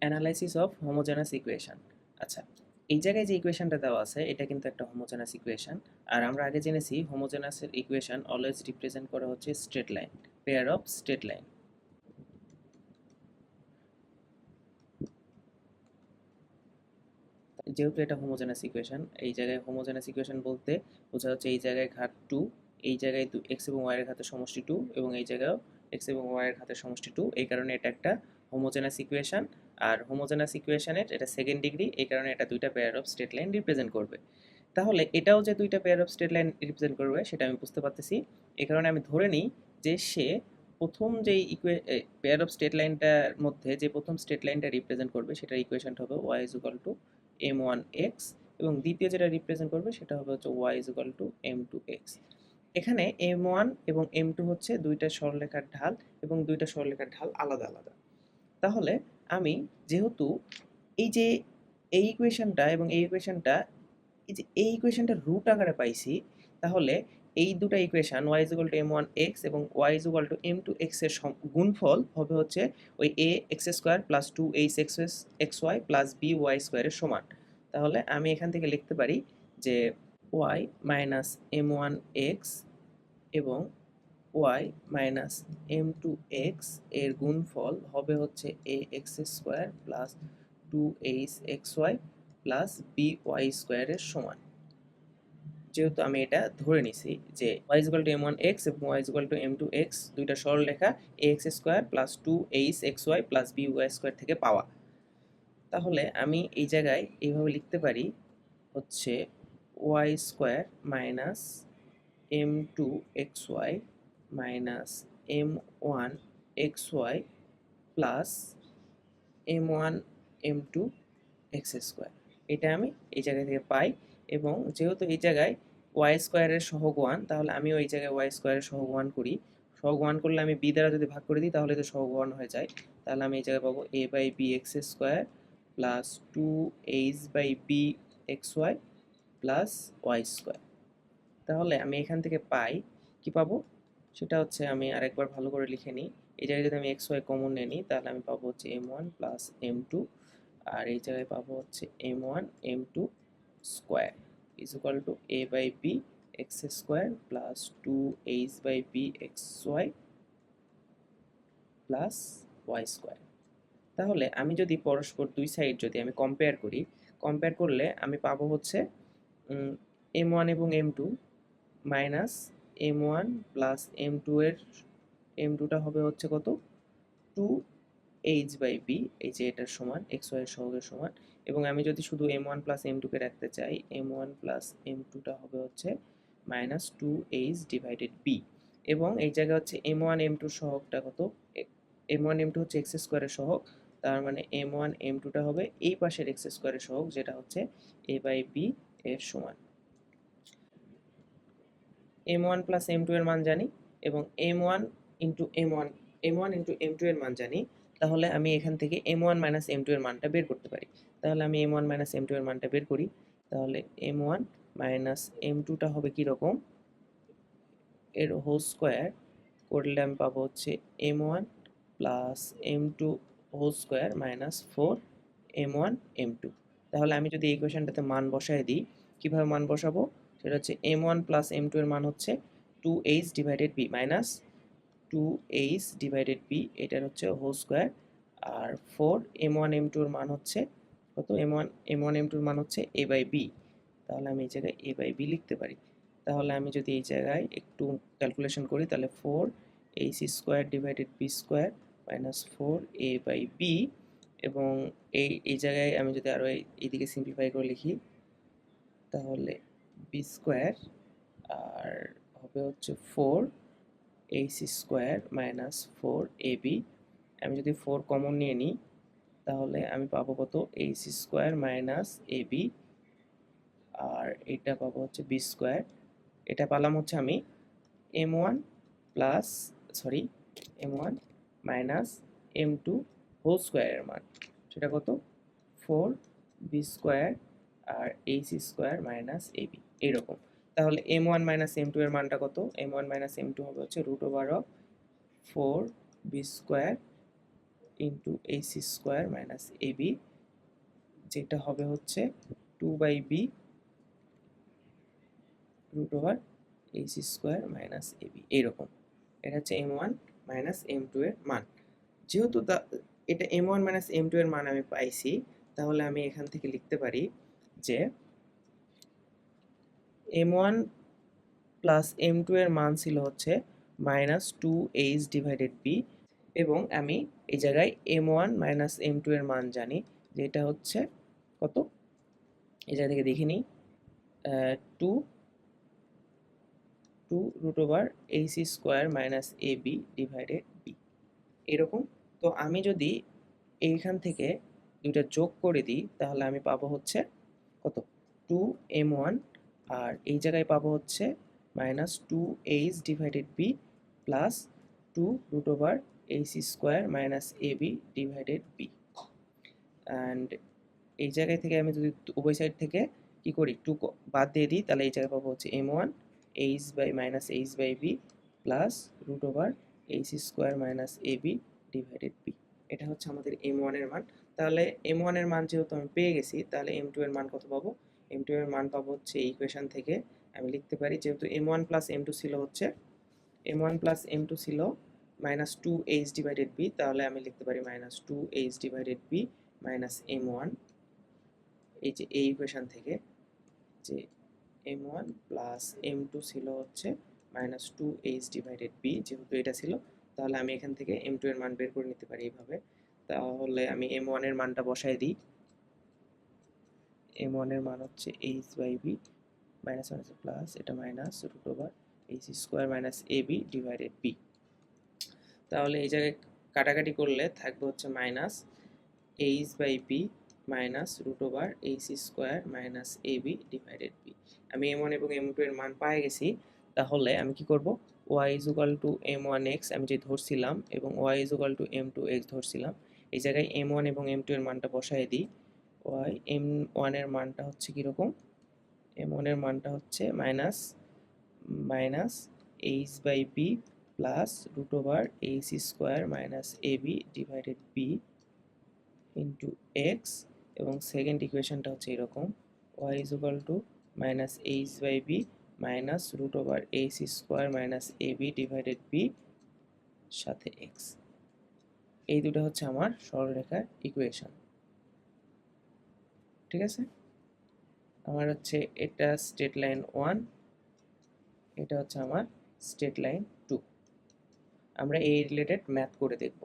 Analysis of homogeneous equation. আচ্ছা, এই জায়গায় যে ইকুয়েশনটা দেওয়া আছে এটা কিন্তু একটা হোমোজেনাস ইকুয়েশন। আর আমরা আগে জেনেছি হোমোজেনাসের ইকুয়েশন অলওয়েজ রিপ্রেজেন্ট করা হচ্ছে straight line, pair of straight line. যেহেতু এটা হোমোজেনাস ইকুয়েশন, এই জায়গায় হোমোজেনাস ইকুয়েশন বলতে বোঝা হচ্ছে এই জায়গায় ঘাত 2, এই জায়গায় এক্স এবং ওয়াই এর ঘাতের সমষ্টি 2 এবং এই জায়গায়ও এক্স এবং ওয়াই এর ঘাতের সমষ্টি 2। এই কারণে এটা একটা হোমোজেনাস ইকুয়েশন। আর হোমোজেনাস ইকুয়েশনের এটা সেকেন্ড ডিগ্রি, এই কারণে এটা দুইটা pair of straight line represent করবে। তাহলে এটাও যে দুইটা pair of straight line represent করবে সেটা আমি বুঝতে পারতেছি। এই কারণে আমি ধরে নিই যে সে প্রথম যে পেয়ার অফ স্ট্রেট লাইনটার মধ্যে যে প্রথম স্ট্রেট লাইনটা রিপ্রেজেন্ট করবে সেটার ইকুয়েশনটা হবে Y is equal two m1x, এবং দ্বিতীয় যেটা রিপ্রেজেন্ট করবে সেটা হবে হচ্ছে y is equal two m2x। এখানে m1 এবং m2 হচ্ছে দুইটা সরলরেখার ঢাল, এবং দুইটা সরলরেখার ঢাল আলাদা আলাদা। তাহলে আমি যেহেতু এই যে এই ইকুয়েশনটা এবং এই ইকুয়েশনটা, এই যে এই ইকুয়েশনটা রুট আকারে পাইছি, তাহলে এই দুটো equation y is equal two m1x এবং y is equal two m2x এর গুণফল হবে হচ্ছে ওই ax square plus 2hxy plus by square এর সমান। তাহলে আমি এখান থেকে লিখতে পারি যে y মাইনাস m1x এবং y মাইনাস m2x এর গুণফল হবে হচ্ছে ax square plus 2hxy plus by square এর সমান। যেহেতু আমি এটা ধরে নিছি যে y is equal to m1x এবং y is equal to m2x দুইটা সরলরেখা ax square plus 2hxy plus by square থেকে পাওয়া। তাহলে আমি এই জায়গায় এইভাবে লিখতে পারি হচ্ছে y square minus m2xy minus m1xy plus m1 m2 x square. এটা আমি এই জায়গা থেকে পাই, এবং যেহেতু এই জায়গায় ওয়াই স্কোয়ারের সহগ 1, তাহলে আমিও এই জায়গায় ওয়াই স্কোয়ারের সহগ 1 করি। সহগ 1 করলে আমি বি দ্বারা যদি ভাগ করে দিই তাহলে তো সহগ 1 হয়ে যায়। তাহলে আমি এই জায়গায় পাবো A by B x square plus 2h by B x Y plus Y square. তাহলে আমি এখান থেকে পাই কি পাবো, সেটা হচ্ছে আমি আরেকবার ভালো করে লিখে নিই। এই জায়গায় যদি আমি এক্স ওয়াই কমন নিয়ে নিই তাহলে আমি পাবো হচ্ছে m1 প্লাস m2, আর এই জায়গায় পাবো হচ্ছে m1 m2 square is equal to a by B x square plus 2h by B x Y plus Y square. তাহলে আমি যদি পরস্পর দুই সাইড যদি আমি কম্পেয়ার করি, কম্পেয়ার করলে আমি পাবো হচ্ছে m1 এবং m2 minus m1 plus m2 এর m2টা হবে হচ্ছে কত 2h বাই বি, এই যে এটার সমান এক্স ওয়াই এর সহগের সমান। এবং আমি যদি শুধু m1 প্লাস m2 কে রাখতে চাই, m1 প্লাস m2টা হবে হচ্ছে মাইনাস 2h ডিভাইডেড বি, এবং এই জায়গায় হচ্ছে m1 m2 সহগটা কত, m1 m2 হচ্ছে এক্স স্কোয়ারের সহগ, তার মানে m1 m2টা হবে এই পাশের এক্স স্কোয়ারের সহগ যেটা হচ্ছে a বাই বি এর সমান। m1 প্লাস m2 এর মান জানি এবং m1 into m1 into m2 এর মান জানি, তাহলে আমি এখান থেকে m1 মাইনাস m2 এর মানটা বের করতে পারি। তাহলে আমি m1 মাইনাস m2 এর মানটা বের করি। তাহলে m1 মাইনাস m2টা হবে কীরকম, এর হোল স্কোয়ার করলে আমি পাবো হচ্ছে m1 plus m2 whole square minus 4m1 m2। তাহলে আমি যদি এই ইকুয়েশনটাতে মান বসায় দিই, কীভাবে মান বসাবো, সেটা হচ্ছে m1 প্লাস m2 এর মান হচ্ছে 2h divided b minus 2h divided b, এটার হচ্ছে হোল স্কোয়ার, আর 4m1 m2 এর মান হচ্ছে কত, m1 m2 এর মান হচ্ছে a বাই বি। তাহলে আমি এই জায়গায় a বাই বি লিখতে পারি। তাহলে আমি যদি এই জায়গায় একটু ক্যালকুলেশন করি তাহলে 4h square divided b square minus 4a by b, এবং এই জায়গায় আমি যদি আরও এইদিকে সিম্পলিফাই করে লিখি তাহলে বি স্কোয়ার আর হবে হচ্ছে 4h স্কোয়ার মাইনাস 4ab। আমি যদি 4 কমন নিয়ে নিই তাহলে আমি পাবো কত, h স্কোয়ার মাইনাস ab, আর এটা পাবো হচ্ছে বি স্কোয়ার। এটা পেলাম হচ্ছে আমি m1 plus m1 minus m2 whole স্কোয়ারের মান, সেটা কত 4b স্কোয়ার আর h স্কোয়ার মাইনাস ab এইরকম। তাহলে m1 মাইনাস m2 এর মানটা কত, m1 মাইনাস m2 হবে হচ্ছে √4b square into AC square minus AB, যেটা হবে হচ্ছে 2/b root over AC square minus AB, এইরকম। এটা হচ্ছে M1 মাইনাস M2 এর মান। যেহেতু এটা M1 মাইনাস M2 এর মান আমি পাইছি, তাহলে আমি এখান থেকে লিখতে পারি যে M1 প্লাস M2 এর মান ছিল হচ্ছে মাইনাস 2H ডিভাইডেড B, এবং আমি এই জায়গায় M1 মাইনাস M2 এর মান জানি, যেটা হচ্ছে কত, এই জায়গা থেকে দেখে নিই, 2 root over AC square minus AB divided B, এরকম। তো আমি যদি এইখান থেকে দুইটা যোগ করে দিই, তাহলে আমি পাবো হচ্ছে কত, 2M1, আর এই জায়গায় পাবো হচ্ছে minus 2H divided B plus 2 root over AC square minus AB divided B। And এই জায়গায় থেকে আমি যদি উভয় সাইড থেকে কি করি, 2 বাদ দিয়ে দিই, তাহলে এই জায়গায় পাবো হচ্ছে M1 H by minus H by B plus root over AC square minus AB divided B। এটা হচ্ছে আমাদের M1 এর মান। তাহলে M1 এর মান যেহেতু আমি পেয়ে গেছি, তাহলে M2 এর মান কত পাবো? M2 এর মান পাবো হচ্ছে এই ইকুয়েশন থেকে। আমি লিখতে পারি, যেহেতু M1 প্লাস M2 ছিল হচ্ছে, M1 প্লাস M2 ছিল মাইনাস 2H ডিভাইডেড B, তাহলে আমি লিখতে পারি minus 2H divided B minus M1, এই যে এই ইকুয়েশন থেকে, যে M1 প্লাস M2 ছিল হচ্ছে মাইনাস 2H ডিভাইডেড B, যেহেতু এটা ছিল, তাহলে আমি এখান থেকে M2 এর মান বের করে নিতে পারি এইভাবে। তাহলে আমি M1 এর মানটা বসাই দিই। M1 এর মান হচ্ছে H by B minus minus plus, এটা minus root over AC square minus AB divided B। তাহলে এই জায়গায় কাটাকাটি করলে থাকবে হচ্ছে minus H by B minus root over AC square minus AB divided B। আমি M1 এবং M2 এর মান পেয়ে গেছি। তাহলে আমি কি করব, y is equal two M1x আমি যে ধরছিলাম, এবং y is equal two M2x ধরছিলাম, এই জায়গায় M1 এবং M2 এর মানটা বসায় দিই। M1 এর মানটা হচ্ছে কীরকম, M1 এর মানটা হচ্ছে minus minus H by B plus root over AC square minus AB divided B into x, এবং সেকেন্ড ইকুয়েশনটা হচ্ছে এরকম, y is equal to minus h by b minus root over h square minus a b divided b সাথে x. এই দুটো হচ্ছে আমার সরলরেখার ইকুয়েশন। ঠিক আছে, আমার হচ্ছে এটা স্ট্রেট লাইন 1, এটা হচ্ছে আমার স্ট্রেট লাইন 2। আমরা এই রিলেটেড ম্যাথ করে দেখব।